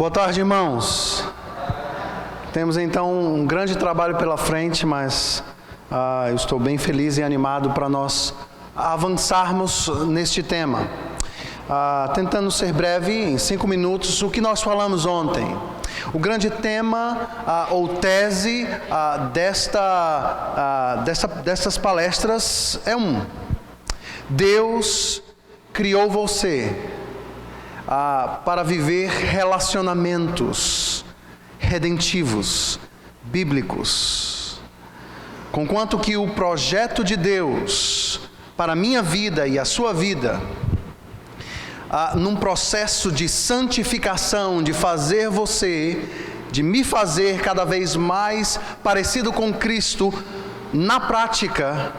Boa tarde, irmãos. Temos então um grande trabalho pela frente, mas eu estou bem feliz e animado para nós avançarmos neste tema. Tentando ser breve, em 5 minutos, o que nós falamos ontem. O grande tema ou tese dessas palestras é Deus criou você para viver relacionamentos redentivos, bíblicos. Conquanto que o projeto de Deus para a minha vida e a sua vida, num processo de santificação, de me fazer cada vez mais parecido com Cristo, na prática,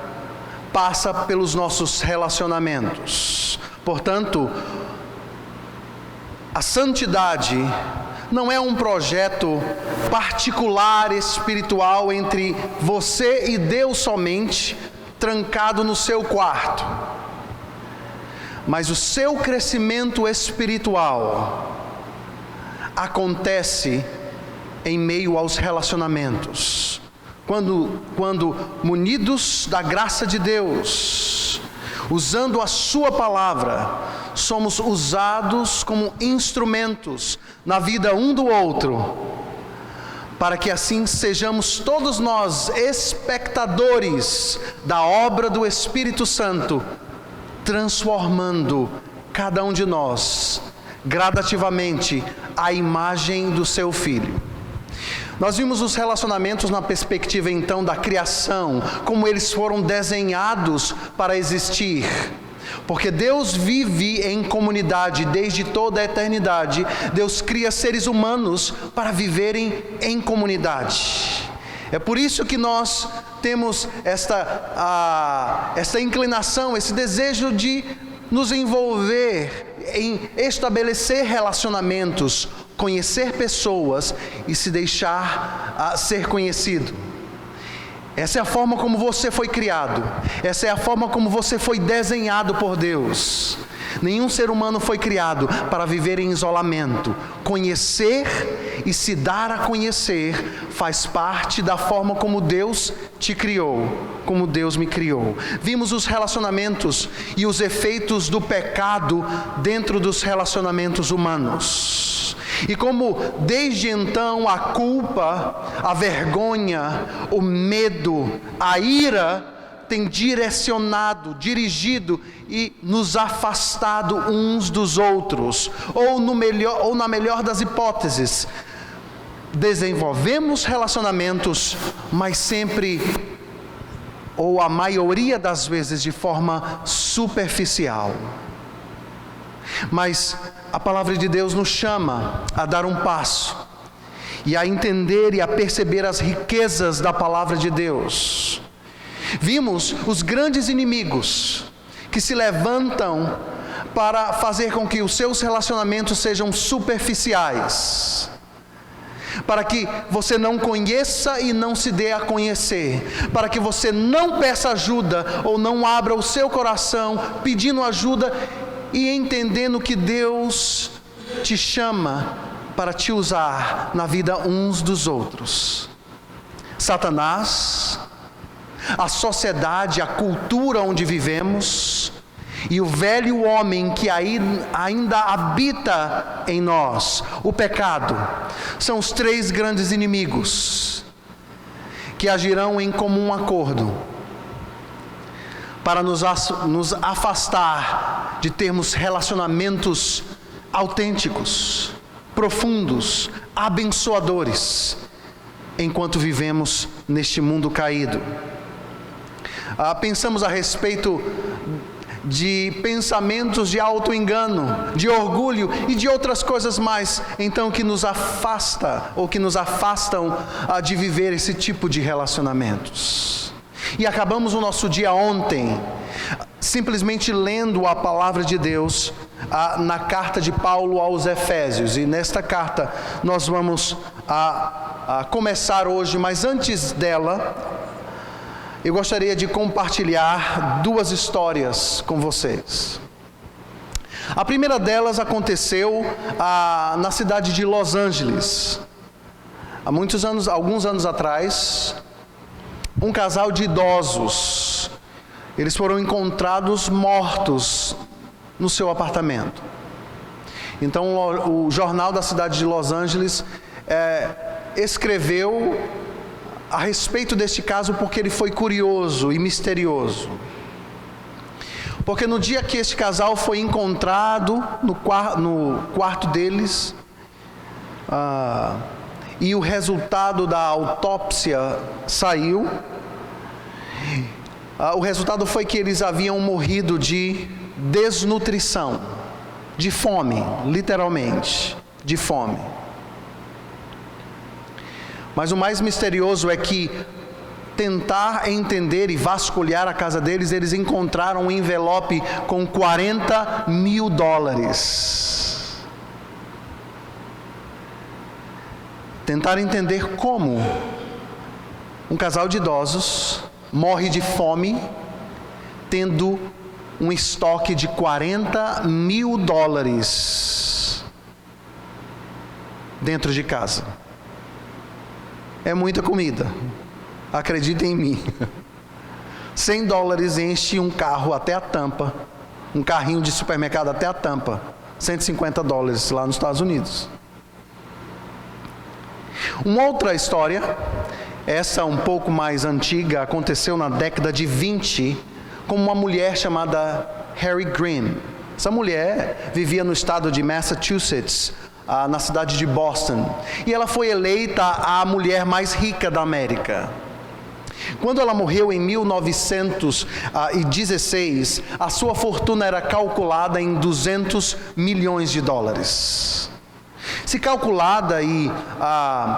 passa pelos nossos relacionamentos. Portanto, a santidade não é um projeto particular, espiritual, entre você e Deus somente, trancado no seu quarto. Mas o seu crescimento espiritual acontece em meio aos relacionamentos. Quando munidos da graça de Deus, usando a sua palavra, somos usados como instrumentos na vida um do outro, para que assim sejamos todos nós espectadores da obra do Espírito Santo, transformando cada um de nós gradativamente à imagem do seu Filho. Nós vimos os relacionamentos na perspectiva então da criação, como eles foram desenhados para existir. Porque Deus vive em comunidade desde toda a eternidade. Deus cria seres humanos para viverem em comunidade. É por isso que nós temos esta inclinação, esse desejo de nos envolver em estabelecer relacionamentos, conhecer pessoas e se deixar ser conhecido. Essa é a forma como você foi criado. Essa é a forma como você foi desenhado por Deus. Nenhum ser humano foi criado para viver em isolamento. Conhecer e se dar a conhecer faz parte da forma como Deus te criou, como Deus me criou. Vimos os relacionamentos e os efeitos do pecado dentro dos relacionamentos humanos. E como desde então a culpa, a vergonha, o medo, a ira tem dirigido e nos afastado uns dos outros, ou na melhor das hipóteses, desenvolvemos relacionamentos, mas sempre, ou a maioria das vezes, de forma superficial. Mas a palavra de Deus nos chama a dar um passo e a entender e a perceber as riquezas da palavra de Deus. Vimos os grandes inimigos que se levantam para fazer com que os seus relacionamentos sejam superficiais, para que você não conheça e não se dê a conhecer, para que você não peça ajuda ou não abra o seu coração pedindo ajuda e entendendo que Deus te chama para te usar na vida uns dos outros. Satanás, a sociedade, a cultura onde vivemos e o velho homem que ainda habita em nós, o pecado, são os 3 grandes inimigos que agirão em comum acordo para nos afastar de termos relacionamentos autênticos, profundos, abençoadores, enquanto vivemos neste mundo caído. Pensamos a respeito de pensamentos de auto-engano, de orgulho e de outras coisas mais, então que nos afastam de viver esse tipo de relacionamentos. E acabamos o nosso dia ontem simplesmente lendo a palavra de Deus na carta de Paulo aos Efésios. E nesta carta nós vamos começar hoje, mas antes dela, eu gostaria de compartilhar 2 histórias com vocês. A primeira delas aconteceu na cidade de Los Angeles. Alguns anos atrás, um casal de idosos, eles foram encontrados mortos no seu apartamento. Então o jornal da cidade de Los Angeles escreveu a respeito deste caso porque ele foi curioso e misterioso. Porque no dia que este casal foi encontrado no quarto deles, e o resultado da autópsia saiu, o resultado foi que eles haviam morrido de desnutrição, de fome, literalmente, de fome. Mas o mais misterioso é que, tentar entender e vasculhar a casa deles, eles encontraram um envelope com $40 mil. Tentar entender como um casal de idosos morre de fome, tendo um estoque de $40 mil dentro de casa. É muita comida, acreditem em mim. $100 enche um carro até a tampa, um carrinho de supermercado até a tampa. $150 lá nos Estados Unidos. Uma outra história, essa um pouco mais antiga, aconteceu na década de 20, com uma mulher chamada Harry Green. Essa mulher vivia no estado de Massachusetts, na cidade de Boston, e ela foi eleita a mulher mais rica da América. Quando ela morreu em 1916, a sua fortuna era calculada em $200 milhões. Se calculada e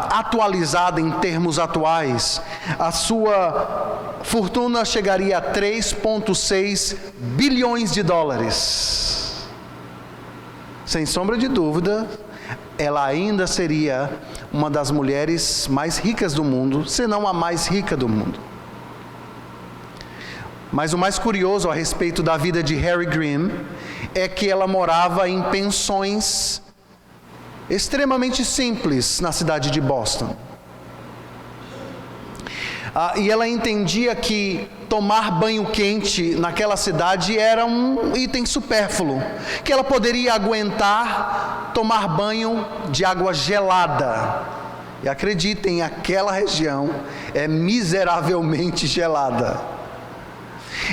atualizada em termos atuais, a sua fortuna chegaria a $3,6 bilhões. Sem sombra de dúvida, ela ainda seria uma das mulheres mais ricas do mundo, se não a mais rica do mundo. Mas o mais curioso a respeito da vida de Harry Green é que ela morava em pensões extremamente simples na cidade de Boston. E ela entendia que tomar banho quente naquela cidade era um item supérfluo, que ela poderia aguentar tomar banho de água gelada. E acreditem, aquela região é miseravelmente gelada.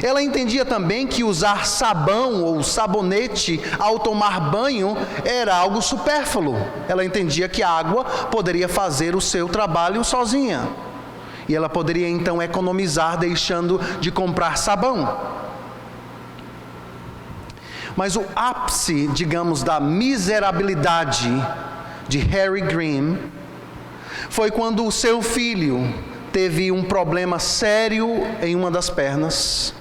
Ela entendia também que usar sabão ou sabonete ao tomar banho era algo supérfluo. Ela entendia que a água poderia fazer o seu trabalho sozinha. E ela poderia então economizar deixando de comprar sabão. Mas o ápice, digamos, da miserabilidade de Harry Green foi quando o seu filho teve um problema sério em uma das pernas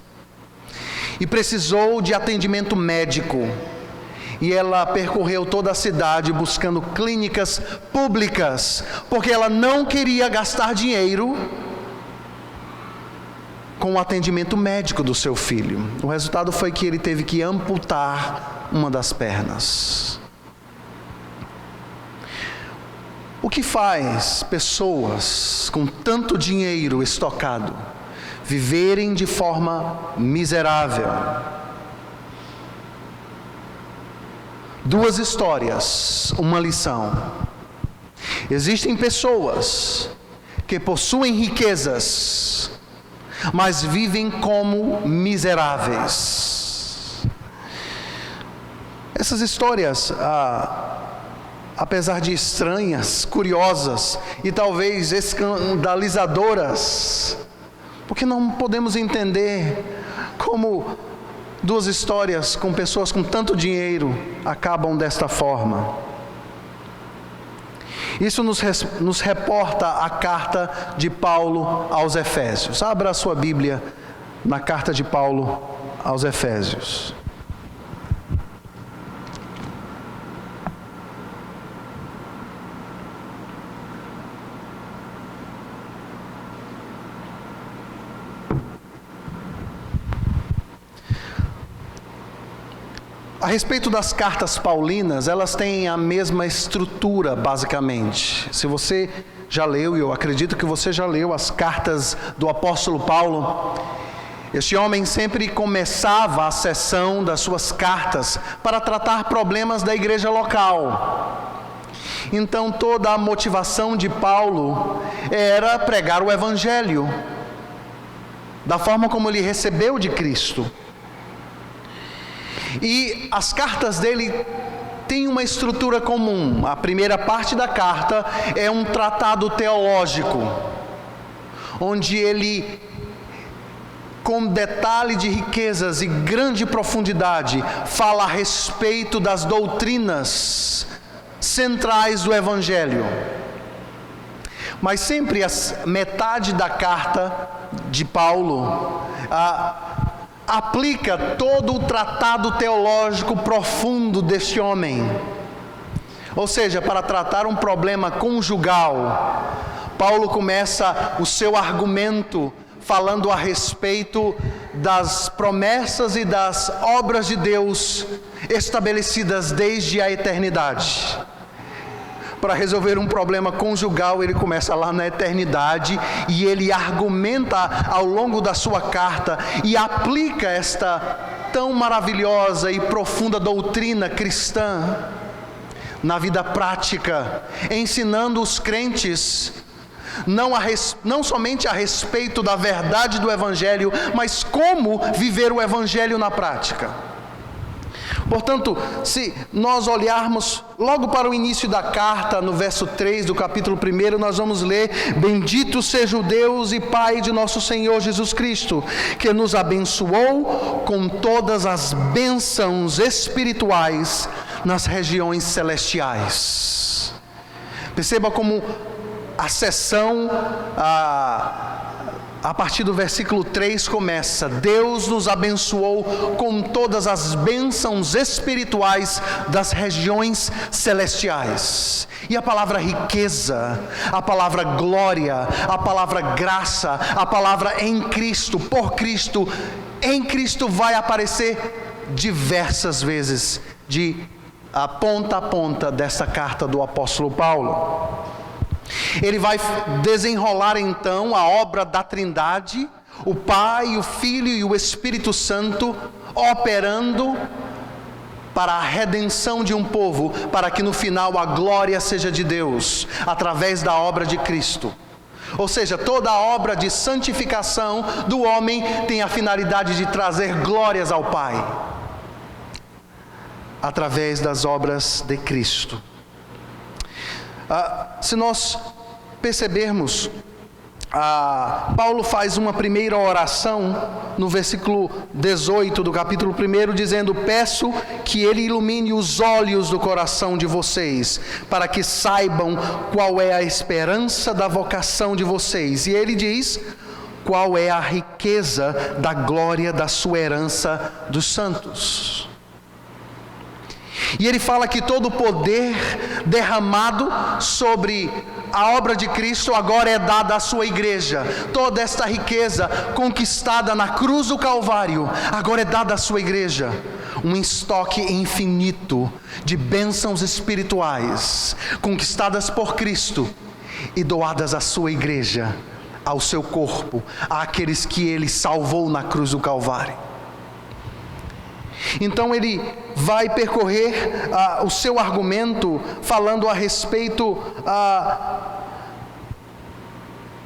e precisou de atendimento médico. E ela percorreu toda a cidade buscando clínicas públicas, porque ela não queria gastar dinheiro com o atendimento médico do seu filho. O resultado foi que ele teve que amputar uma das pernas. O que faz pessoas com tanto dinheiro estocado viverem de forma miserável? Duas histórias, uma lição. Existem pessoas que possuem riquezas, mas vivem como miseráveis. Essas histórias, apesar de estranhas, curiosas e talvez escandalizadoras, porque não podemos entender como duas histórias com pessoas com tanto dinheiro acabam desta forma. Isso nos reporta a carta de Paulo aos Efésios. Abra a sua Bíblia na carta de Paulo aos Efésios. A respeito das cartas paulinas, elas têm a mesma estrutura, basicamente. Se você já leu, e eu acredito que você já leu as cartas do apóstolo Paulo, este homem sempre começava a sessão das suas cartas para tratar problemas da igreja local. Então toda a motivação de Paulo era pregar o evangelho, da forma como ele recebeu de Cristo. E as cartas dele têm uma estrutura comum. A primeira parte da carta é um tratado teológico, onde ele, com detalhe de riquezas e grande profundidade, fala a respeito das doutrinas centrais do Evangelho. Mas sempre a metade da carta de Paulo aplica todo o tratado teológico profundo deste homem. Ou seja, para tratar um problema conjugal, Paulo começa o seu argumento falando a respeito das promessas e das obras de Deus estabelecidas desde a eternidade. Para resolver um problema conjugal, ele começa lá na eternidade e ele argumenta ao longo da sua carta e aplica esta tão maravilhosa e profunda doutrina cristã na vida prática, ensinando os crentes não somente a respeito da verdade do Evangelho, mas como viver o Evangelho na prática. Portanto, se nós olharmos logo para o início da carta, no verso 3 do capítulo 1, nós vamos ler: Bendito seja o Deus e Pai de nosso Senhor Jesus Cristo, que nos abençoou com todas as bênçãos espirituais nas regiões celestiais. Perceba como a sessão a partir do versículo 3 começa: Deus nos abençoou com todas as bênçãos espirituais das regiões celestiais. E a palavra riqueza, a palavra glória, a palavra graça, a palavra em Cristo, por Cristo, em Cristo vai aparecer diversas vezes, de ponta a ponta dessa carta do apóstolo Paulo. Ele vai desenrolar então a obra da Trindade, o Pai, o Filho e o Espírito Santo operando para a redenção de um povo, para que no final a glória seja de Deus, através da obra de Cristo. Ou seja, toda a obra de santificação do homem tem a finalidade de trazer glórias ao Pai, através das obras de Cristo. Se nós percebermos, Paulo faz uma primeira oração no versículo 18 do capítulo 1, dizendo: Peço que Ele ilumine os olhos do coração de vocês, para que saibam qual é a esperança da vocação de vocês. E ele diz: qual é a riqueza da glória da sua herança dos santos. E ele fala que todo o poder derramado sobre a obra de Cristo agora é dada à sua igreja. Toda esta riqueza conquistada na cruz do Calvário agora é dada à sua igreja. Um estoque infinito de bênçãos espirituais conquistadas por Cristo e doadas à sua igreja, ao seu corpo, àqueles que Ele salvou na cruz do Calvário. Então ele vai percorrer o seu argumento falando a respeito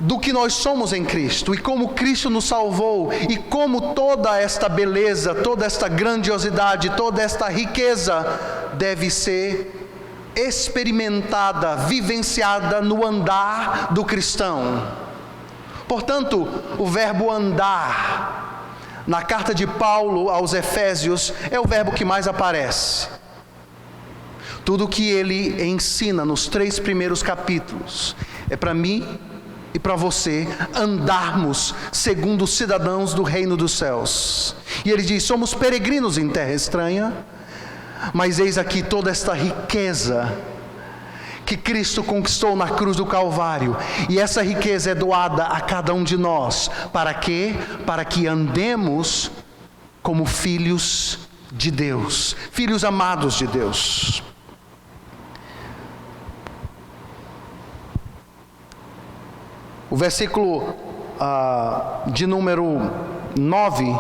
do que nós somos em Cristo e como Cristo nos salvou e como toda esta beleza, toda esta grandiosidade, toda esta riqueza deve ser experimentada, vivenciada no andar do cristão. Portanto, o verbo andar na carta de Paulo aos Efésios é o verbo que mais aparece. Tudo o que ele ensina nos 3 primeiros capítulos é para mim e para você andarmos segundo os cidadãos do reino dos céus. E ele diz: somos peregrinos em terra estranha, mas eis aqui toda esta riqueza que Cristo conquistou na cruz do Calvário, e essa riqueza é doada a cada um de nós. Para quê? Para que andemos como filhos de Deus, filhos amados de Deus. O versículo de número 9,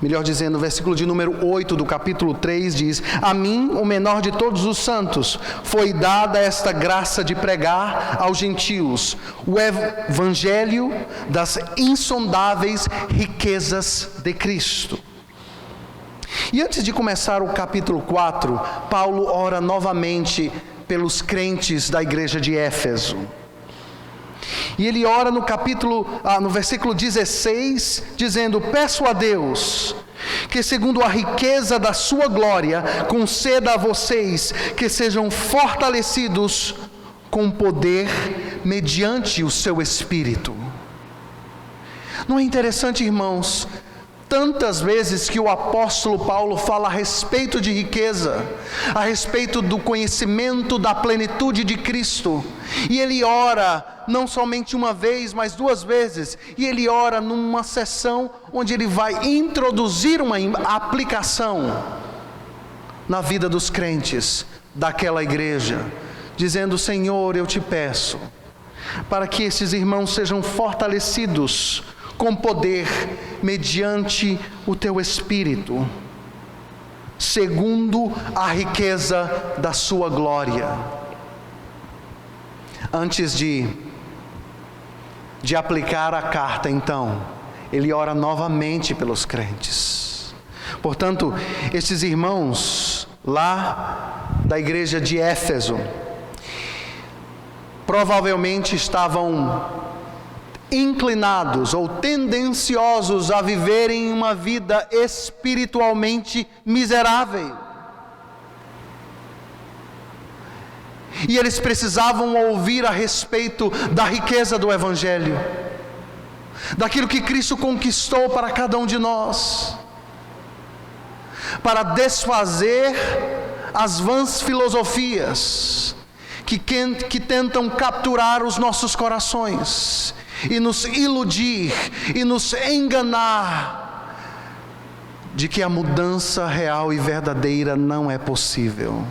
melhor dizendo, o versículo de número 8 do capítulo 3 diz: a mim, o menor de todos os santos, foi dada esta graça de pregar aos gentios o evangelho das insondáveis riquezas de Cristo. E antes de começar o capítulo 4, Paulo ora novamente pelos crentes da igreja de Éfeso. E ele ora no versículo 16, dizendo: peço a Deus que, segundo a riqueza da sua glória, conceda a vocês que sejam fortalecidos com poder mediante o seu Espírito. Não é interessante, irmãos, tantas vezes que o apóstolo Paulo fala a respeito de riqueza, a respeito do conhecimento da plenitude de Cristo, e ele ora não somente uma vez, mas duas vezes, e ele ora numa sessão onde ele vai introduzir uma aplicação na vida dos crentes daquela igreja, dizendo: Senhor, eu te peço para que esses irmãos sejam fortalecidos com poder mediante o teu Espírito, segundo a riqueza da sua glória. Antes de aplicar a carta, então, ele ora novamente pelos crentes. Portanto, esses irmãos lá da igreja de Éfeso provavelmente estavam inclinados ou tendenciosos a viverem uma vida espiritualmente miserável. E eles precisavam ouvir a respeito da riqueza do Evangelho, daquilo que Cristo conquistou para cada um de nós, para desfazer as vãs filosofias que tentam capturar os nossos corações e nos iludir e nos enganar de que a mudança real e verdadeira não é possível.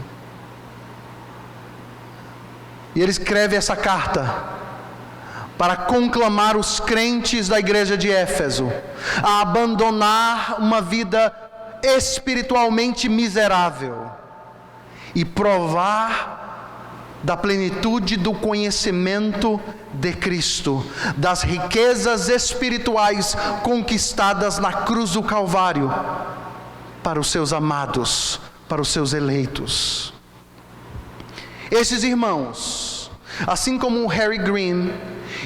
E ele escreve essa carta para conclamar os crentes da igreja de Éfeso a abandonar uma vida espiritualmente miserável e provar da plenitude do conhecimento de Cristo, das riquezas espirituais conquistadas na cruz do Calvário para os seus amados, para os seus eleitos. Esses irmãos, assim como o Harry Green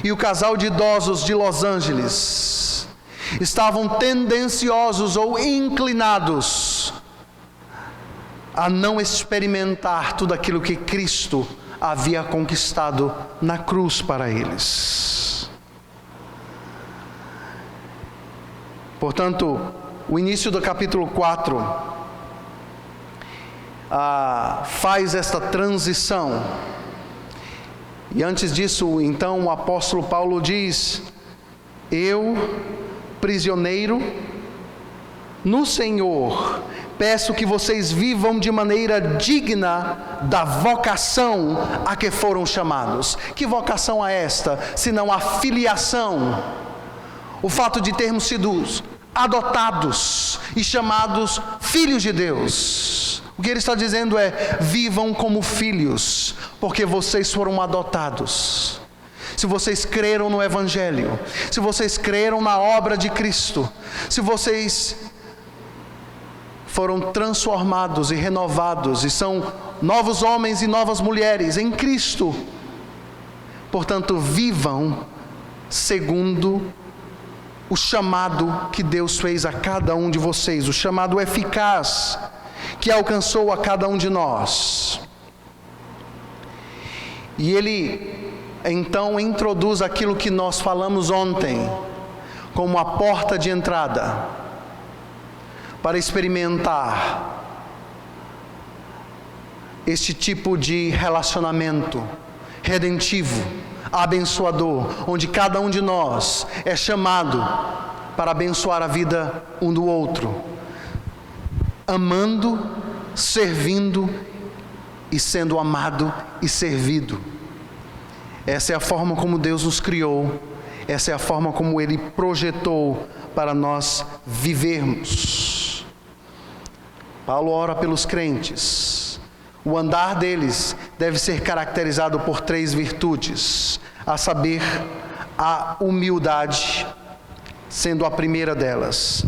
e o casal de idosos de Los Angeles, estavam tendenciosos ou inclinados a não experimentar tudo aquilo que Cristo havia conquistado na cruz para eles. Portanto, o início do capítulo 4 faz esta transição. E antes disso, então, o apóstolo Paulo diz: eu, prisioneiro no Senhor, peço que vocês vivam de maneira digna da vocação a que foram chamados. Que vocação é esta, senão a filiação? O fato de termos sido adotados e chamados filhos de Deus. O que ele está dizendo é: vivam como filhos, porque vocês foram adotados. Se vocês creram no Evangelho, se vocês creram na obra de Cristo, se vocês foram transformados e renovados e são novos homens e novas mulheres em Cristo, portanto, vivam segundo o chamado que Deus fez a cada um de vocês, o chamado eficaz que alcançou a cada um de nós. E ele então introduz aquilo que nós falamos ontem como a porta de entrada para experimentar este tipo de relacionamento redentivo, abençoador, onde cada um de nós é chamado para abençoar a vida um do outro, amando, servindo e sendo amado e servido. Essa é a forma como Deus nos criou, essa é a forma como Ele projetou para nós vivermos. Paulo ora pelos crentes. O andar deles deve ser caracterizado por 3 virtudes, a saber, a humildade, sendo a primeira delas.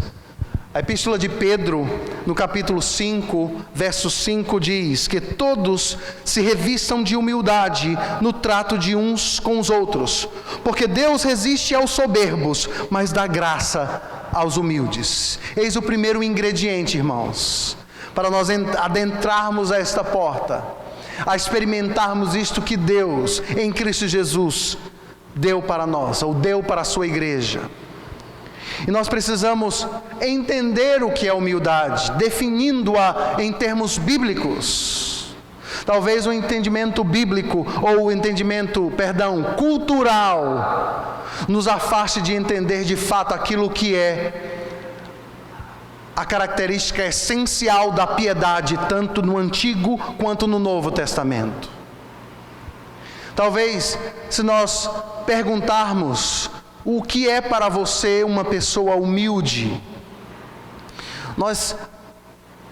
A Epístola de Pedro, no capítulo 5, verso 5, diz que todos se revistam de humildade no trato de uns com os outros, porque Deus resiste aos soberbos, mas dá graça aos humildes. Eis o primeiro ingrediente, irmãos, para nós adentrarmos a esta porta, a experimentarmos isto que Deus, em Cristo Jesus, deu para nós, ou deu para a sua igreja. E nós precisamos entender o que é humildade, definindo-a em termos bíblicos. Talvez o entendimento bíblico, ou o entendimento, cultural, nos afaste de entender de fato aquilo que é a característica essencial da piedade, tanto no Antigo quanto no Novo Testamento. Talvez, se nós perguntarmos o que é para você uma pessoa humilde, nós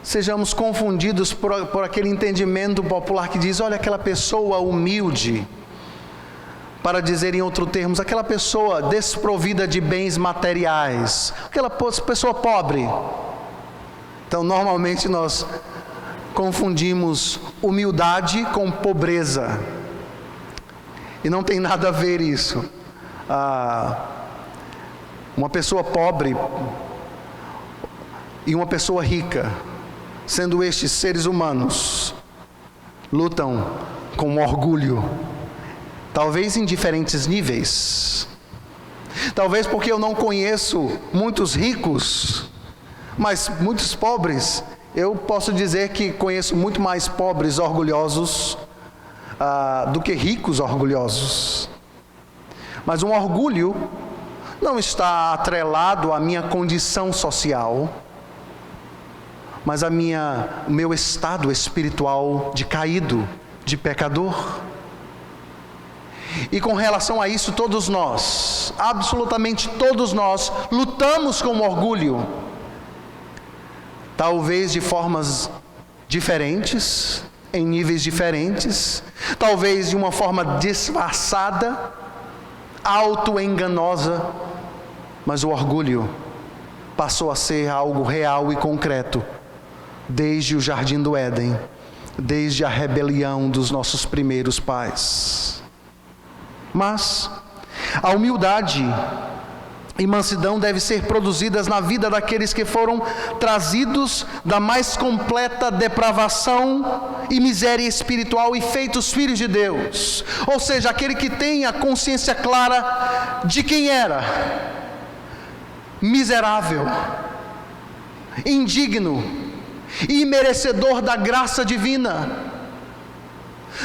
sejamos confundidos por aquele entendimento popular que diz, olha, aquela pessoa humilde, para dizer em outros termos, aquela pessoa desprovida de bens materiais, aquela pessoa pobre. Então, normalmente nós confundimos humildade com pobreza, e não tem nada a ver isso. Uma pessoa pobre e uma pessoa rica, sendo estes seres humanos, lutam com orgulho, talvez em diferentes níveis. Talvez porque eu não conheço muitos ricos, mas muitos pobres. Eu posso dizer que conheço muito mais pobres orgulhosos do que ricos orgulhosos. Mas um orgulho não está atrelado à minha condição social, mas o meu estado espiritual de caído, de pecador. E com relação a isso, todos nós, absolutamente todos nós, lutamos com o orgulho. Talvez de formas diferentes, em níveis diferentes, talvez de uma forma disfarçada, auto-enganosa, mas o orgulho passou a ser algo real e concreto, desde o Jardim do Éden, desde a rebelião dos nossos primeiros pais. Mas a humildade e mansidão devem ser produzidas na vida daqueles que foram trazidos da mais completa depravação e miséria espiritual e feitos filhos de Deus. Ou seja, aquele que tem a consciência clara de quem era, miserável, indigno e merecedor da graça divina.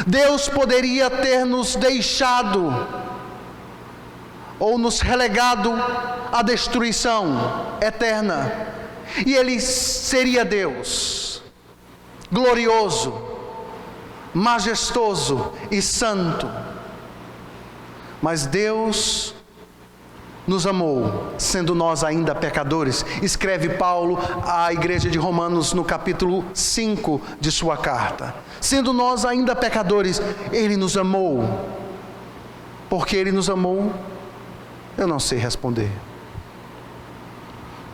Deus poderia ter nos deixado ou nos relegado à destruição eterna, e Ele seria Deus, glorioso, majestoso e santo. Mas Deus nos amou, sendo nós ainda pecadores. Escreve Paulo à igreja de Romanos no capítulo 5 de sua carta. Sendo nós ainda pecadores, Ele nos amou. Porque Ele nos amou, eu não sei responder.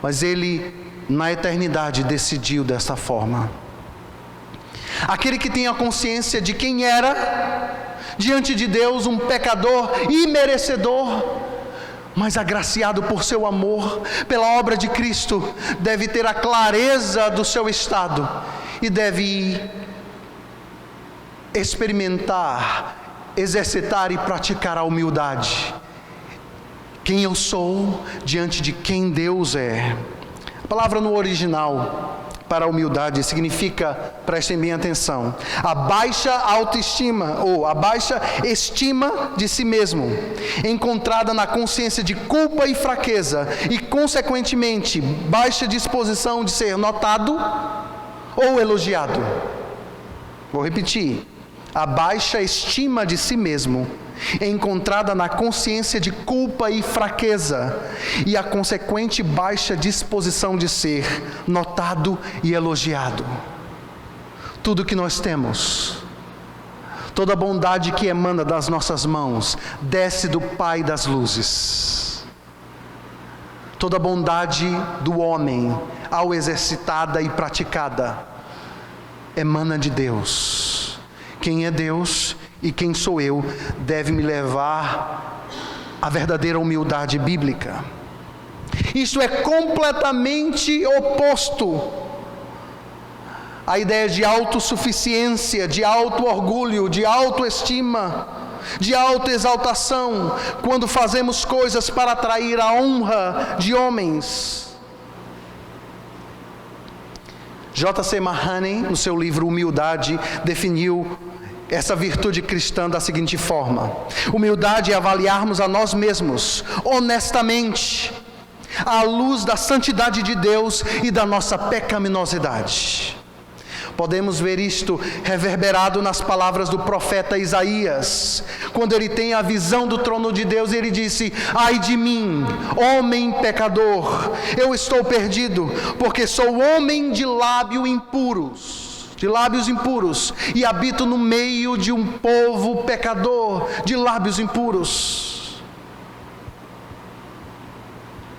Mas Ele, na eternidade, decidiu desta forma. Aquele que tem a consciência de quem era, diante de Deus, um pecador imerecedor, mas agraciado por seu amor, pela obra de Cristo, deve ter a clareza do seu estado e deve experimentar, exercitar e praticar a humildade. Quem eu sou diante de quem Deus é. A palavra no original para a humildade significa, prestem bem atenção, a baixa autoestima ou a baixa estima de si mesmo, encontrada na consciência de culpa e fraqueza e, consequentemente, baixa disposição de ser notado ou elogiado. Vou repetir. A baixa estima de si mesmo é encontrada na consciência de culpa e fraqueza, e a consequente baixa disposição de ser notado e elogiado. Tudo que nós temos, toda a bondade que emana das nossas mãos, desce do Pai das luzes. Toda a bondade do homem, ao exercitada e praticada, emana de Deus. Quem é Deus e quem sou eu deve me levar à verdadeira humildade bíblica. Isso é completamente oposto à ideia de autossuficiência, de auto-orgulho, de autoestima, de autoexaltação, quando fazemos coisas para atrair a honra de homens. J.C. Mahaney, no seu livro Humildade, definiu essa virtude cristã da seguinte forma: humildade é avaliarmos a nós mesmos, honestamente, à luz da santidade de Deus e da nossa pecaminosidade. Podemos ver isto reverberado nas palavras do profeta Isaías, quando ele tem a visão do trono de Deus e ele disse: ai de mim, homem pecador, eu estou perdido, porque sou homem de lábios impuros, e habito no meio de um povo pecador, de lábios impuros.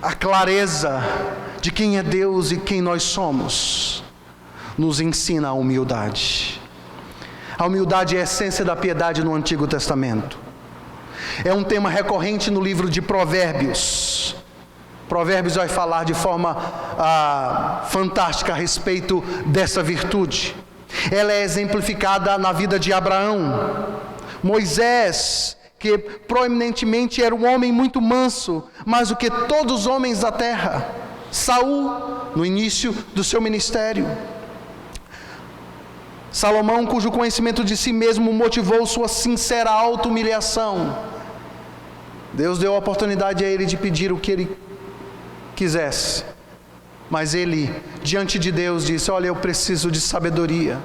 A clareza de quem é Deus e quem nós somos nos ensina a humildade. A humildade é a essência da piedade no Antigo Testamento. É um tema recorrente no livro de Provérbios. Provérbios vai falar de forma fantástica a respeito dessa virtude. Ela é exemplificada na vida de Abraão, Moisés, que proeminentemente era um homem muito manso, mais do que todos os homens da terra. Saul, no início do seu ministério. Salomão, cujo conhecimento de si mesmo motivou sua sincera auto-humilhação. Deus deu a oportunidade a ele de pedir o que ele quisesse, mas ele, diante de Deus, disse: olha, eu preciso de sabedoria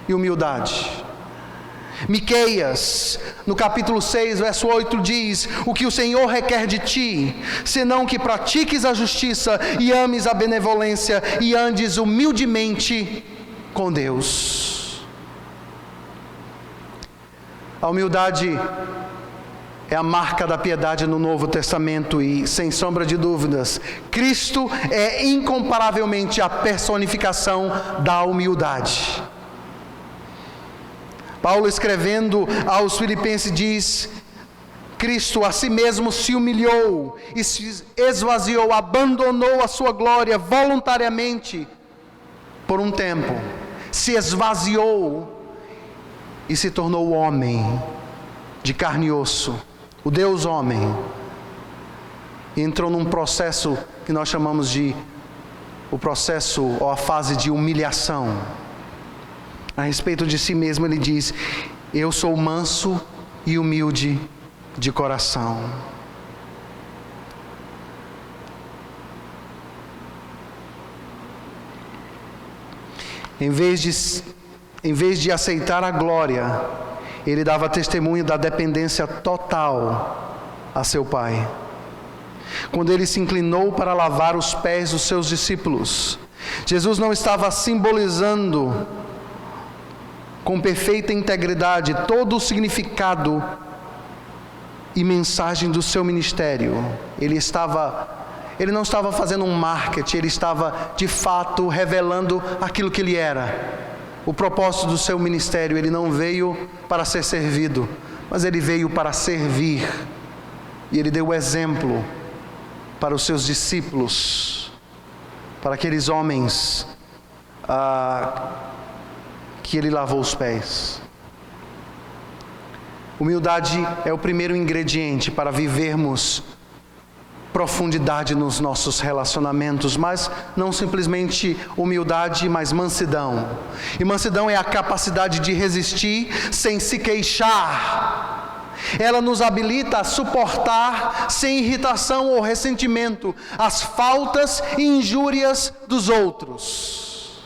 e humildade. Miqueias, no capítulo 6, verso 8, diz: o que o Senhor requer de ti, senão que pratiques a justiça e ames a benevolência e andes humildemente com Deus. A humildade é a marca da piedade no Novo Testamento e, sem sombra de dúvidas, Cristo é incomparavelmente a personificação da humildade. Paulo, escrevendo aos Filipenses, diz: Cristo a si mesmo se humilhou e se esvaziou, abandonou a sua glória voluntariamente por um tempo, se esvaziou e se tornou homem de carne e osso, o Deus homem, e entrou num processo que nós chamamos de o processo ou a fase de humilhação. A respeito de si mesmo ele diz: eu sou manso e humilde de coração. Em vez de aceitar a glória, ele dava testemunho da dependência total a seu Pai. Quando ele se inclinou para lavar os pés dos seus discípulos, Jesus não estava simbolizando com perfeita integridade todo o significado e mensagem do seu ministério. Ele não estava fazendo um marketing, ele estava de fato revelando aquilo que ele era. O propósito do seu ministério: ele não veio para ser servido, mas ele veio para servir. E ele deu o exemplo para os seus discípulos, para aqueles homens que ele lavou os pés. Humildade é o primeiro ingrediente para vivermos profundidade nos nossos relacionamentos, mas não simplesmente humildade, mas mansidão. E mansidão é a capacidade de resistir sem se queixar. Ela nos habilita a suportar sem irritação ou ressentimento as faltas e injúrias dos outros.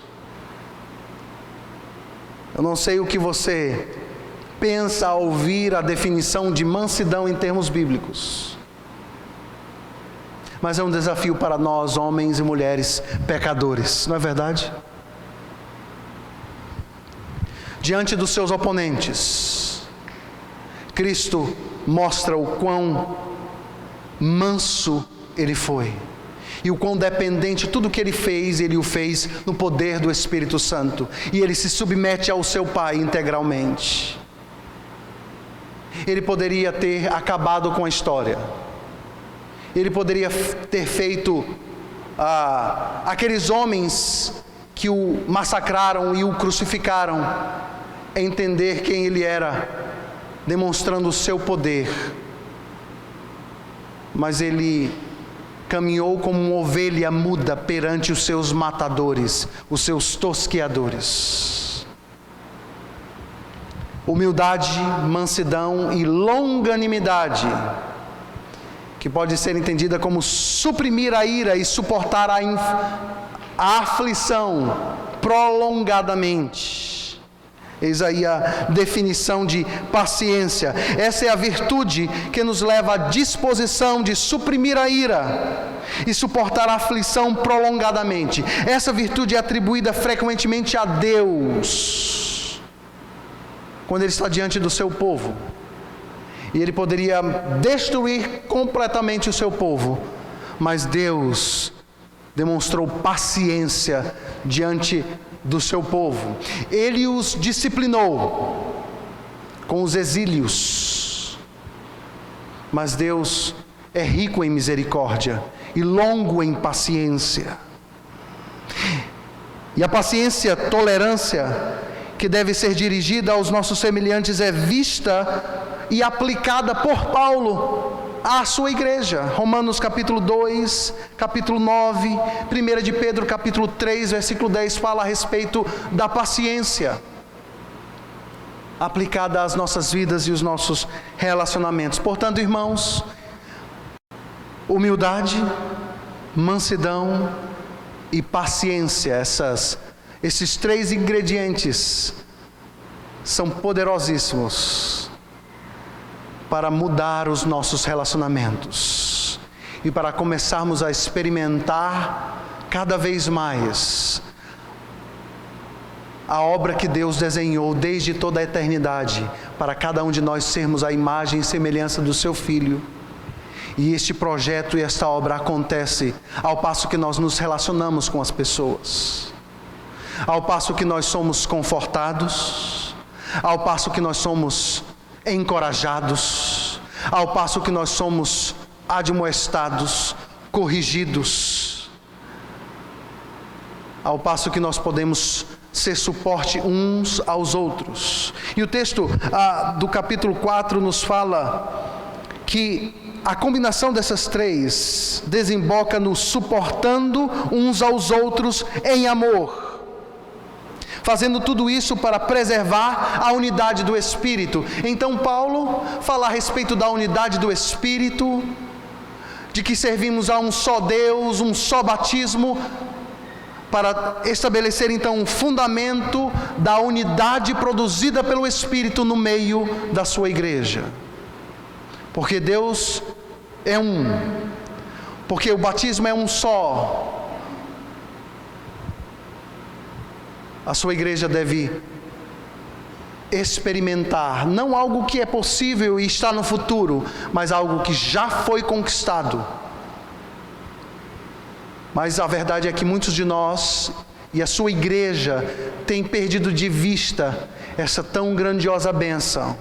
Eu não sei o que você pensa ao ouvir a definição de mansidão em termos bíblicos, mas é um desafio para nós, homens e mulheres pecadores, não é verdade? Diante dos seus oponentes, Cristo mostra o quão manso Ele foi, e o quão dependente, tudo que Ele fez, Ele o fez no poder do Espírito Santo, e Ele se submete ao seu Pai integralmente. Ele poderia ter acabado com a história, Ele poderia ter feito aqueles homens que o massacraram e o crucificaram entender quem Ele era, demonstrando o seu poder, mas Ele caminhou como uma ovelha muda perante os seus matadores, os seus tosqueadores. Humildade, mansidão e longanimidade, que pode ser entendida como suprimir a ira e suportar a aflição prolongadamente. Eis aí a definição de paciência. Essa é a virtude que nos leva à disposição de suprimir a ira e suportar a aflição prolongadamente. Essa virtude é atribuída frequentemente a Deus, quando Ele está diante do seu povo, e Ele poderia destruir completamente o seu povo, mas Deus demonstrou paciência diante do seu povo. Ele os disciplinou com os exílios, mas Deus é rico em misericórdia e longo em paciência. E a paciência, tolerância, que deve ser dirigida aos nossos semelhantes, é vista e aplicada por Paulo à sua igreja. Romanos capítulo 2, capítulo 9, 1 de Pedro capítulo 3, versículo 10, fala a respeito da paciência aplicada às nossas vidas e os nossos relacionamentos. Portanto, irmãos, humildade, mansidão e paciência, esses três ingredientes são poderosíssimos para mudar os nossos relacionamentos e para começarmos a experimentar cada vez mais a obra que Deus desenhou desde toda a eternidade para cada um de nós sermos a imagem e semelhança do seu Filho. E este projeto e esta obra acontece ao passo que nós nos relacionamos com as pessoas, ao passo que nós somos confortados, ao passo que nós somos encorajados, ao passo que nós somos admoestados, corrigidos, ao passo que nós podemos ser suporte uns aos outros. E o texto do capítulo 4 nos fala que a combinação dessas três desemboca no suportando uns aos outros em amor, fazendo tudo isso para preservar a unidade do Espírito. Então Paulo fala a respeito da unidade do Espírito, de que servimos a um só Deus, um só batismo, para estabelecer então um fundamento da unidade produzida pelo Espírito no meio da sua igreja. Porque Deus é um, porque o batismo é um só, a sua igreja deve experimentar, não algo que é possível e está no futuro, mas algo que já foi conquistado. Mas a verdade é que muitos de nós e a sua igreja têm perdido de vista essa tão grandiosa bênção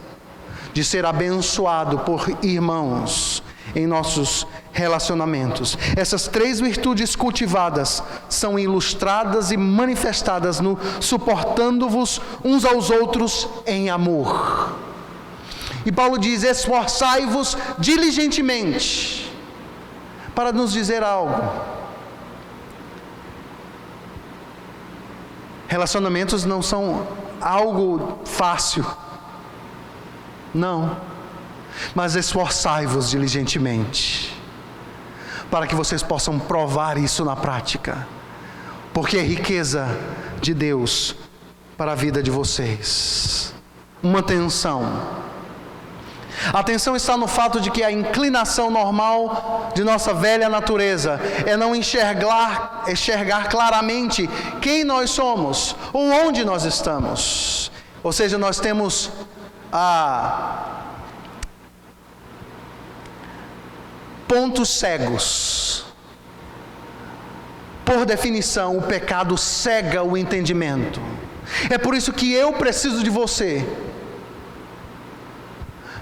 de ser abençoado por irmãos em nossos relacionamentos. Essas três virtudes cultivadas são ilustradas e manifestadas no suportando-vos uns aos outros em amor. E Paulo diz: esforçai-vos diligentemente, para nos dizer algo. Relacionamentos não são algo fácil, não, mas esforçai-vos diligentemente, para que vocês possam provar isso na prática, porque é riqueza de Deus para a vida de vocês. Uma tensão. A tensão está no fato de que a inclinação normal de nossa velha natureza é não enxergar claramente quem nós somos ou onde nós estamos. Ou seja, nós temos pontos cegos. Por definição, o pecado cega o entendimento. É por isso que eu preciso de você,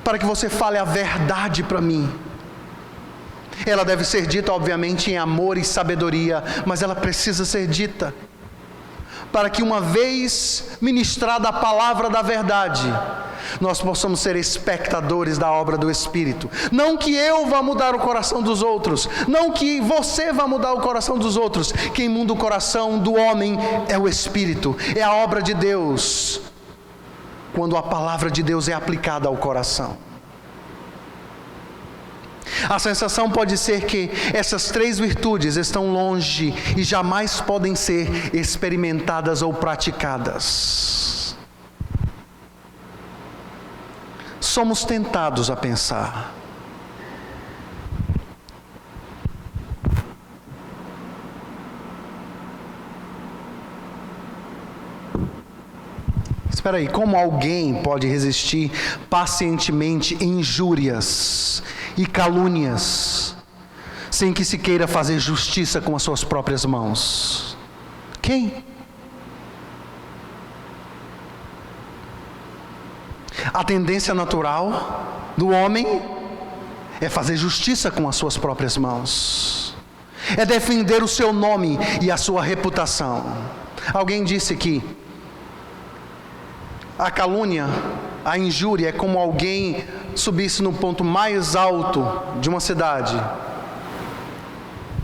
para que você fale a verdade para mim. Ela deve ser dita, obviamente, em amor e sabedoria, mas ela precisa ser dita, para que uma vez ministrada a palavra da verdade, nós possamos ser espectadores da obra do Espírito. Não que eu vá mudar o coração dos outros, não que você vá mudar o coração dos outros. Quem muda o coração do homem é o Espírito, é a obra de Deus, quando a palavra de Deus é aplicada ao coração. A sensação pode ser que essas três virtudes estão longe e jamais podem ser experimentadas ou praticadas. Somos tentados a pensar: espera aí, como alguém pode resistir pacientemente injúrias e calúnias, sem que se queira fazer justiça com as suas próprias mãos? Quem? A tendência natural do homem é fazer justiça com as suas próprias mãos, é defender o seu nome e a sua reputação. Alguém disse que a calúnia, a injúria, é como alguém subisse no ponto mais alto de uma cidade,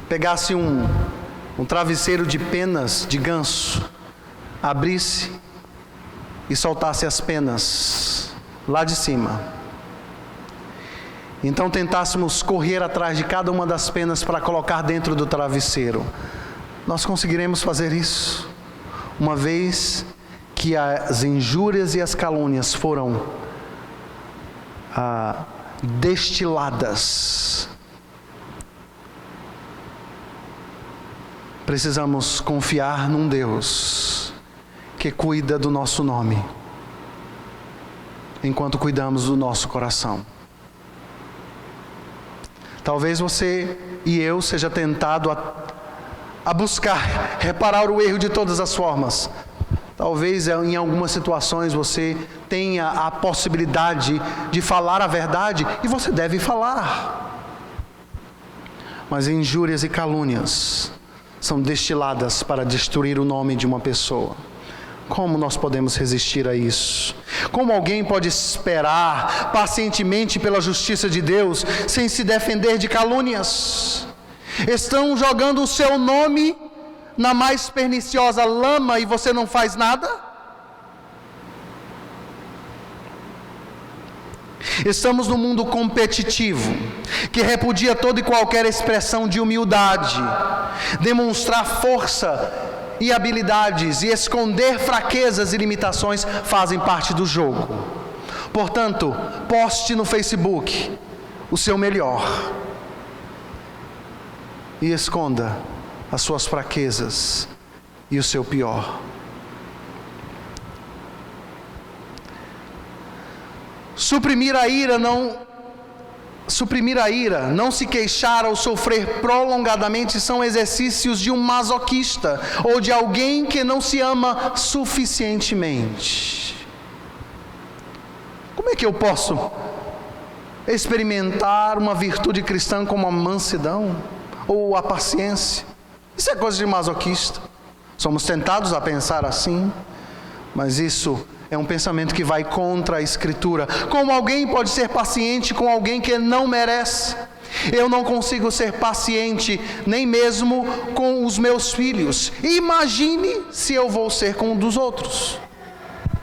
pegasse um travesseiro de penas de ganso, abrisse e soltasse as penas lá de cima. Então tentássemos correr atrás de cada uma das penas para colocar dentro do travesseiro. Nós conseguiremos fazer isso, uma vez que as injúrias e as calúnias foram destiladas. Precisamos confiar num Deus que cuida do nosso nome, enquanto cuidamos do nosso coração. Talvez você e eu seja tentado a buscar reparar o erro de todas as formas. Talvez em algumas situações você tenha a possibilidade de falar a verdade, e você deve falar. Mas injúrias e calúnias são destiladas para destruir o nome de uma pessoa. Como nós podemos resistir a isso? Como alguém pode esperar pacientemente pela justiça de Deus sem se defender de calúnias? Estão jogando o seu nome na mais perniciosa lama e você não faz nada? Estamos num mundo competitivo, que repudia toda e qualquer expressão de humildade. Demonstrar força e habilidades e esconder fraquezas e limitações fazem parte do jogo. Portanto, poste no Facebook o seu melhor e esconda as suas fraquezas e o seu pior. Suprimir a ira, não se queixar ou sofrer prolongadamente são exercícios de um masoquista ou de alguém que não se ama suficientemente. Como é que eu posso experimentar uma virtude cristã como a mansidão ou a paciência? Isso é coisa de masoquista. Somos tentados a pensar assim, mas isso é um pensamento que vai contra a Escritura. Como alguém pode ser paciente com alguém que não merece? Eu não consigo ser paciente nem mesmo com os meus filhos. Imagine se eu vou ser com um dos outros,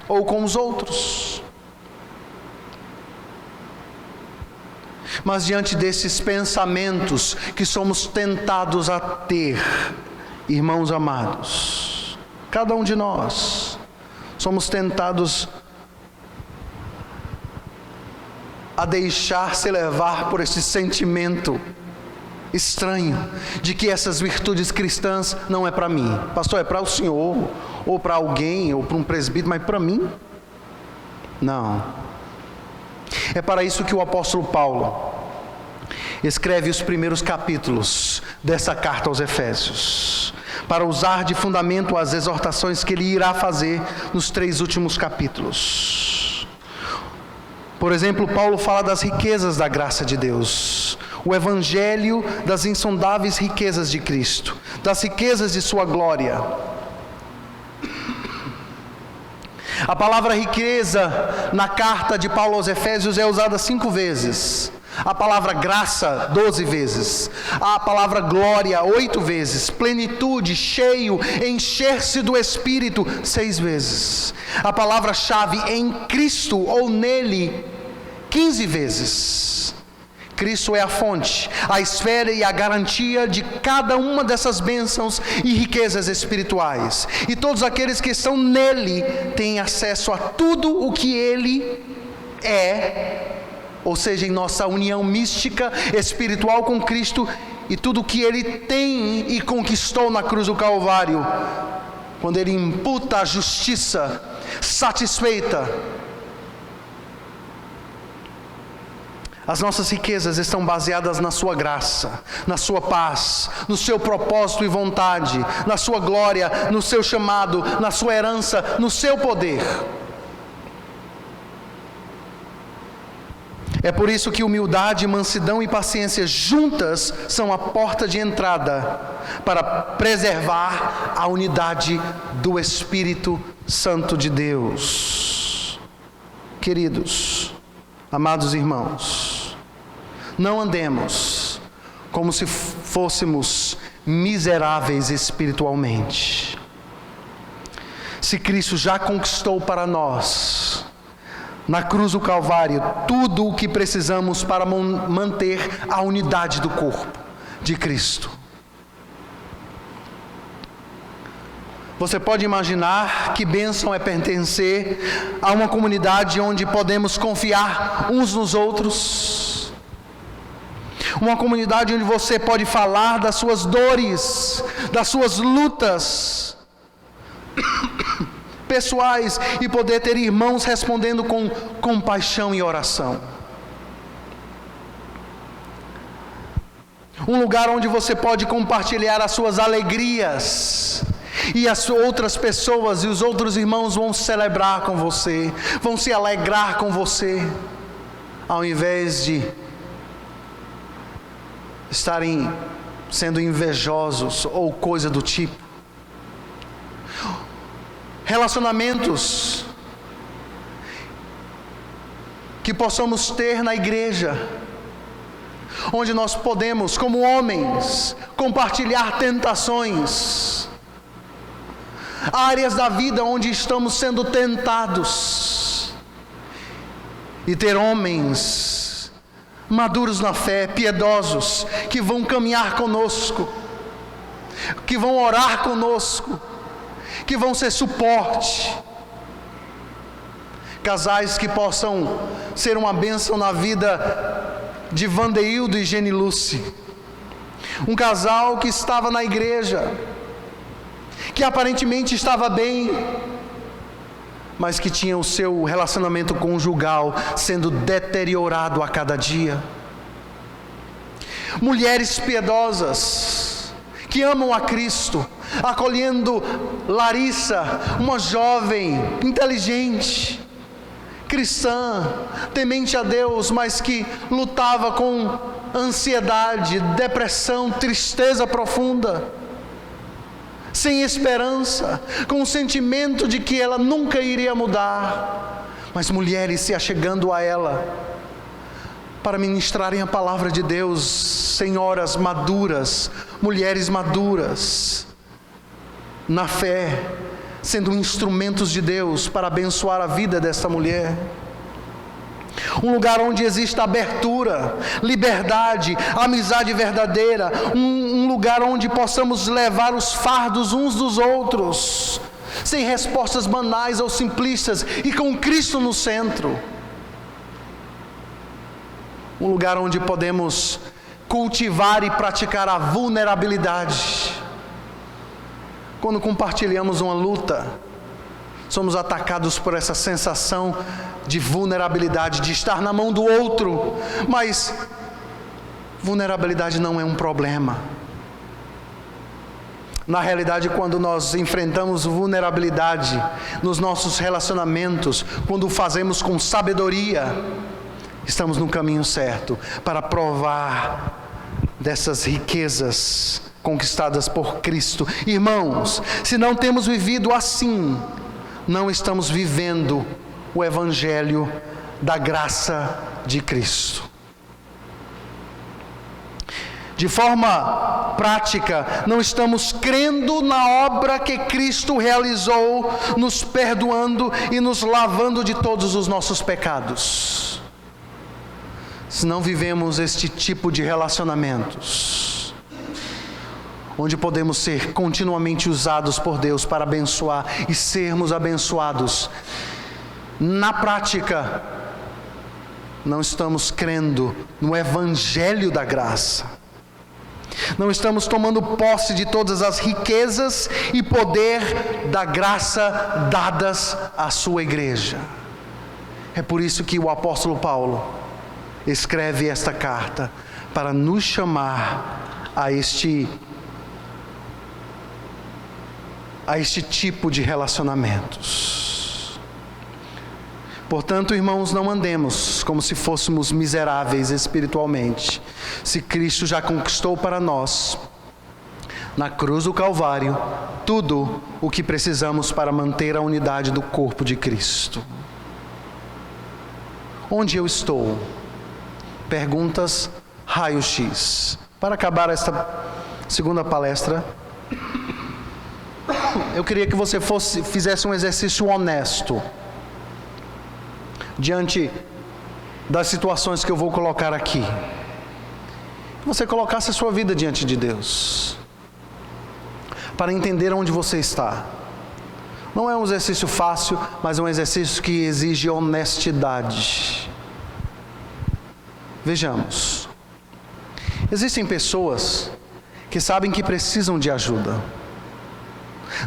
ou com os outros. Mas diante desses pensamentos que somos tentados a ter, irmãos amados, cada um de nós somos tentados a deixar-se levar por esse sentimento estranho de que essas virtudes cristãs não é para mim. Pastor, é para o senhor, ou para alguém, ou para um presbítero, mas para mim? Não. É para isso que o apóstolo Paulo escreve os primeiros capítulos dessa carta aos Efésios, para usar de fundamento as exortações que ele irá fazer nos 3 últimos capítulos. Por exemplo, Paulo fala das riquezas da graça de Deus, o evangelho das insondáveis riquezas de Cristo, das riquezas de sua glória. A palavra riqueza na carta de Paulo aos Efésios é usada 5 vezes. A palavra graça, 12 vezes. A palavra glória, 8 vezes. Plenitude, cheio, encher-se do Espírito, 6 vezes. A palavra-chave em Cristo ou nele, 15 vezes. Cristo é a fonte, a esfera e a garantia de cada uma dessas bênçãos e riquezas espirituais. E todos aqueles que estão nele têm acesso a tudo o que ele é, ou seja, em nossa união mística, espiritual com Cristo, e tudo o que ele tem e conquistou na cruz do Calvário, quando ele imputa a justiça satisfeita. As nossas riquezas estão baseadas na sua graça, na sua paz, no seu propósito e vontade, na sua glória, no seu chamado, na sua herança, no seu poder. É por isso que humildade, mansidão e paciência juntas são a porta de entrada para preservar a unidade do Espírito Santo de Deus. Queridos, amados irmãos, não andemos como se fôssemos miseráveis espiritualmente. Se Cristo já conquistou para nós, na cruz do Calvário, tudo o que precisamos para manter a unidade do corpo de Cristo. Você pode imaginar que bênção é pertencer a uma comunidade onde podemos confiar uns nos outros. Uma comunidade onde você pode falar das suas dores, das suas lutas pessoais e poder ter irmãos respondendo com compaixão e oração. Um lugar onde você pode compartilhar as suas alegrias e as outras pessoas e os outros irmãos vão celebrar com você, vão se alegrar com você, ao invés de estarem sendo invejosos ou coisa do tipo. Relacionamentos que possamos ter na igreja, onde nós podemos, como homens, compartilhar tentações, áreas da vida onde estamos sendo tentados, e ter homens maduros na fé, piedosos, que vão caminhar conosco, que vão orar conosco, que vão ser suporte. Casais que possam ser uma bênção na vida de Vandeildo e Geniluce. Um casal que estava na igreja, que aparentemente estava bem, mas que tinha o seu relacionamento conjugal sendo deteriorado a cada dia. Mulheres piedosas que amam a Cristo, acolhendo Larissa, uma jovem inteligente, cristã, temente a Deus, mas que lutava com ansiedade, depressão, tristeza profunda, sem esperança, com o sentimento de que ela nunca iria mudar, mas mulheres se achegando a ela para ministrarem a palavra de Deus, senhoras maduras, mulheres maduras na fé, sendo instrumentos de Deus para abençoar a vida desta mulher. Um lugar onde exista abertura, liberdade, amizade verdadeira, um lugar onde possamos levar os fardos uns dos outros, sem respostas banais ou simplistas e com Cristo no centro. Um lugar onde podemos cultivar e praticar a vulnerabilidade. Quando compartilhamos uma luta, somos atacados por essa sensação de vulnerabilidade, de estar na mão do outro, mas vulnerabilidade não é um problema. Na realidade, quando nós enfrentamos vulnerabilidade nos nossos relacionamentos, quando o fazemos com sabedoria, estamos no caminho certo para provar dessas riquezas conquistadas por Cristo. Irmãos, se não temos vivido assim, não estamos vivendo o Evangelho da graça de Cristo. De forma prática, não estamos crendo na obra que Cristo realizou, nos perdoando e nos lavando de todos os nossos pecados. Se não vivemos este tipo de relacionamentos, onde podemos ser continuamente usados por Deus para abençoar e sermos abençoados, na prática, não estamos crendo no Evangelho da graça. Não estamos tomando posse de todas as riquezas e poder da graça dadas à sua igreja. É por isso que o apóstolo Paulo escreve esta carta, para nos chamar a este tipo de relacionamentos. Portanto, irmãos, não andemos como se fôssemos miseráveis espiritualmente. Se Cristo já conquistou para nós, na cruz do Calvário, tudo o que precisamos para manter a unidade do corpo de Cristo. Onde eu estou? Perguntas raio-x. Para acabar esta segunda palestra, eu queria que você fizesse um exercício honesto diante das situações que eu vou colocar aqui. Você colocasse a sua vida diante de Deus, para entender onde você está. Não é um exercício fácil, mas é um exercício que exige honestidade. Vejamos. Existem pessoas que sabem que precisam de ajuda.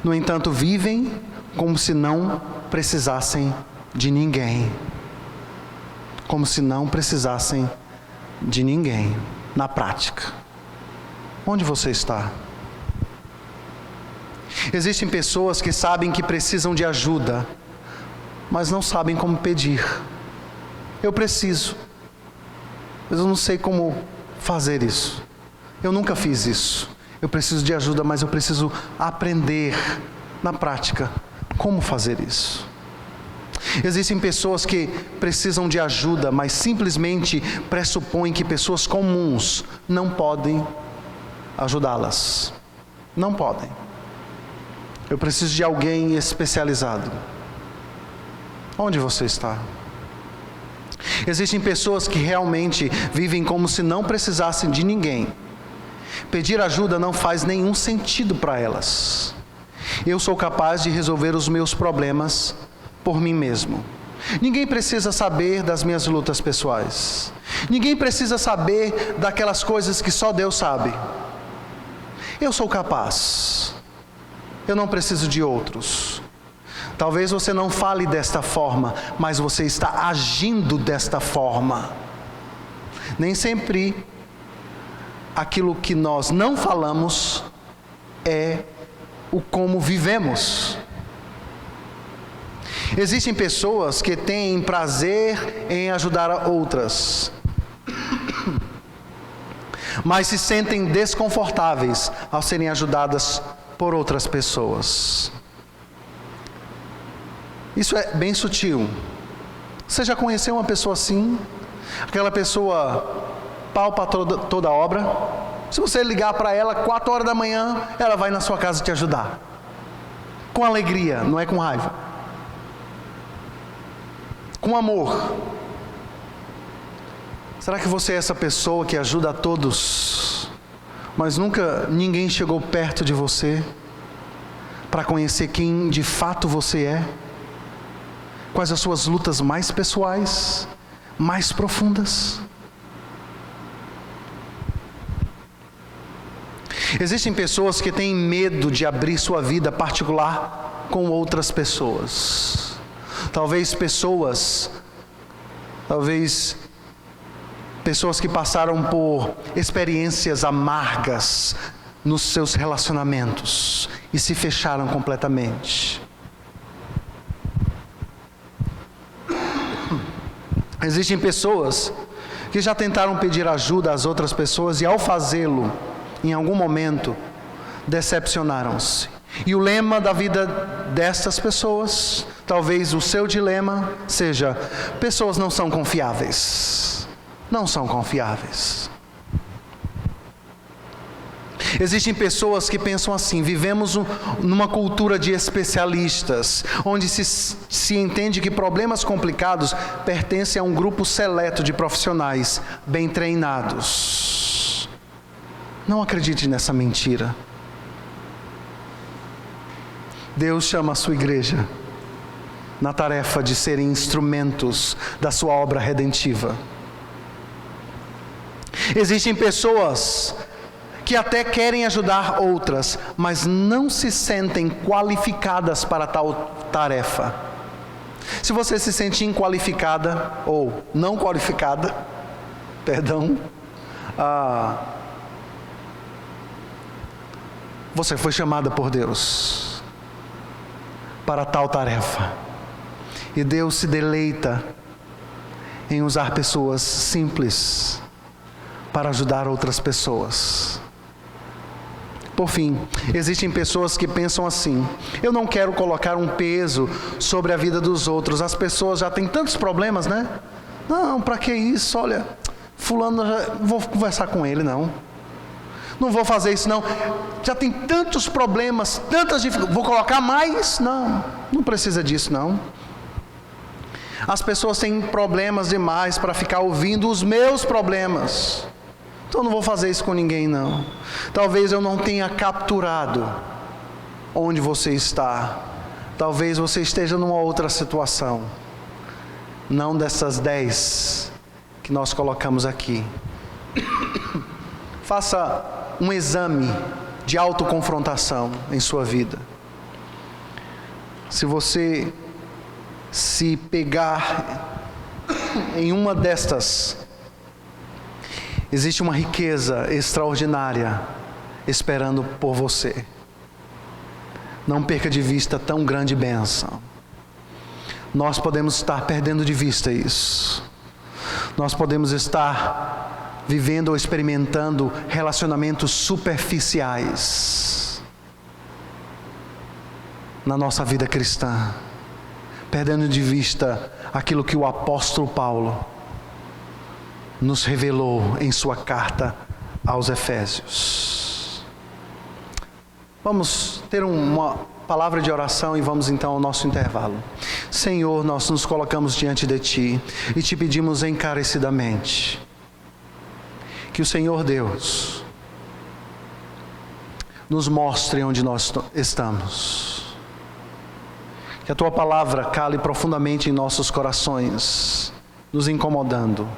No entanto, vivem como se não precisassem de ninguém. Como se não precisassem de ninguém, na prática. Onde você está? Existem pessoas que sabem que precisam de ajuda, mas não sabem como pedir. Eu preciso, mas eu não sei como fazer isso. Eu nunca fiz isso. Eu preciso de ajuda, mas eu preciso aprender na prática como fazer isso. Existem pessoas que precisam de ajuda, mas simplesmente pressupõem que pessoas comuns não podem ajudá-las. Não podem. Eu preciso de alguém especializado. Onde você está? Existem pessoas que realmente vivem como se não precisassem de ninguém. Pedir ajuda não faz nenhum sentido para elas. Eu sou capaz de resolver os meus problemas por mim mesmo. Ninguém precisa saber das minhas lutas pessoais. Ninguém precisa saber daquelas coisas que só Deus sabe. Eu sou capaz. Eu não preciso de outros. Talvez você não fale desta forma, mas você está agindo desta forma. Nem sempre aquilo que nós não falamos é o como vivemos. Existem pessoas que têm prazer em ajudar outras, mas se sentem desconfortáveis ao serem ajudadas por outras pessoas. Isso é bem sutil. Você já conheceu uma pessoa assim? Aquela pessoa palpa toda a obra. Se você ligar para ela 4 horas da manhã, ela vai na sua casa te ajudar. Com alegria, não é com raiva. Com amor. Será que você é essa pessoa que ajuda a todos, mas nunca ninguém chegou perto de você? para conhecer quem de fato você é, quais as suas lutas mais pessoais, mais profundas. Existem pessoas que têm medo de abrir sua vida particular com outras pessoas. Talvez pessoas que passaram por experiências amargas nos seus relacionamentos e se fecharam completamente. Existem pessoas que já tentaram pedir ajuda às outras pessoas e, ao fazê-lo, em algum momento, decepcionaram-se. E o lema da vida dessas pessoas, talvez o seu dilema, seja: pessoas não são confiáveis. Não são confiáveis. Existem pessoas que pensam assim: vivemos numa cultura de especialistas, onde se entende que problemas complicados pertencem a um grupo seleto de profissionais bem treinados. Não acredite nessa mentira. Deus chama a sua igreja na tarefa de serem instrumentos da sua obra redentiva. Existem pessoas que até querem ajudar outras, mas não se sentem qualificadas para tal tarefa. Se você se sente inqualificada ou não qualificada, você foi chamada por Deus para tal tarefa. E Deus se deleita em usar pessoas simples para ajudar outras pessoas. Por fim, existem pessoas que pensam assim: eu não quero colocar um peso sobre a vida dos outros. As pessoas já têm tantos problemas, né? Não, para que isso? Olha, fulano, não vou conversar com ele, não vou fazer isso, não. Já tem tantos problemas, tantas dificuldades, vou colocar mais? Não precisa disso, não. As pessoas têm problemas demais para ficar ouvindo os meus problemas. Então não vou fazer isso com ninguém, não. Talvez eu não tenha capturado onde você está. Talvez você esteja numa outra situação. Não dessas 10 que nós colocamos aqui. Faça um exame de autoconfrontação em sua vida. Se você se pegar em uma destas, existe uma riqueza extraordinária esperando por você. Não perca de vista tão grande bênção. Nós podemos estar perdendo de vista isso. Nós podemos estar vivendo ou experimentando relacionamentos superficiais na nossa vida cristã, perdendo de vista aquilo que o apóstolo Paulo nos revelou em sua carta aos Efésios. Vamos ter uma palavra de oração e vamos então ao nosso intervalo. Senhor, nós nos colocamos diante de Ti e Te pedimos encarecidamente que o Senhor Deus nos mostre onde nós estamos. Que a Tua palavra cale profundamente em nossos corações, nos incomodando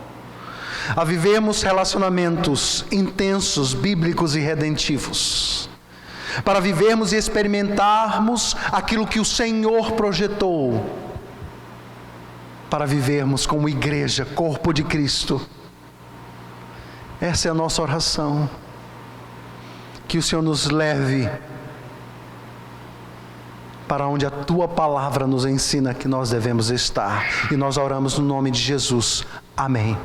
a vivermos relacionamentos intensos, bíblicos e redentivos, para vivermos e experimentarmos aquilo que o Senhor projetou, para vivermos como igreja, corpo de Cristo. Essa é a nossa oração. Que o Senhor nos leve para onde a Tua palavra nos ensina que nós devemos estar. E nós oramos no nome de Jesus. Amém.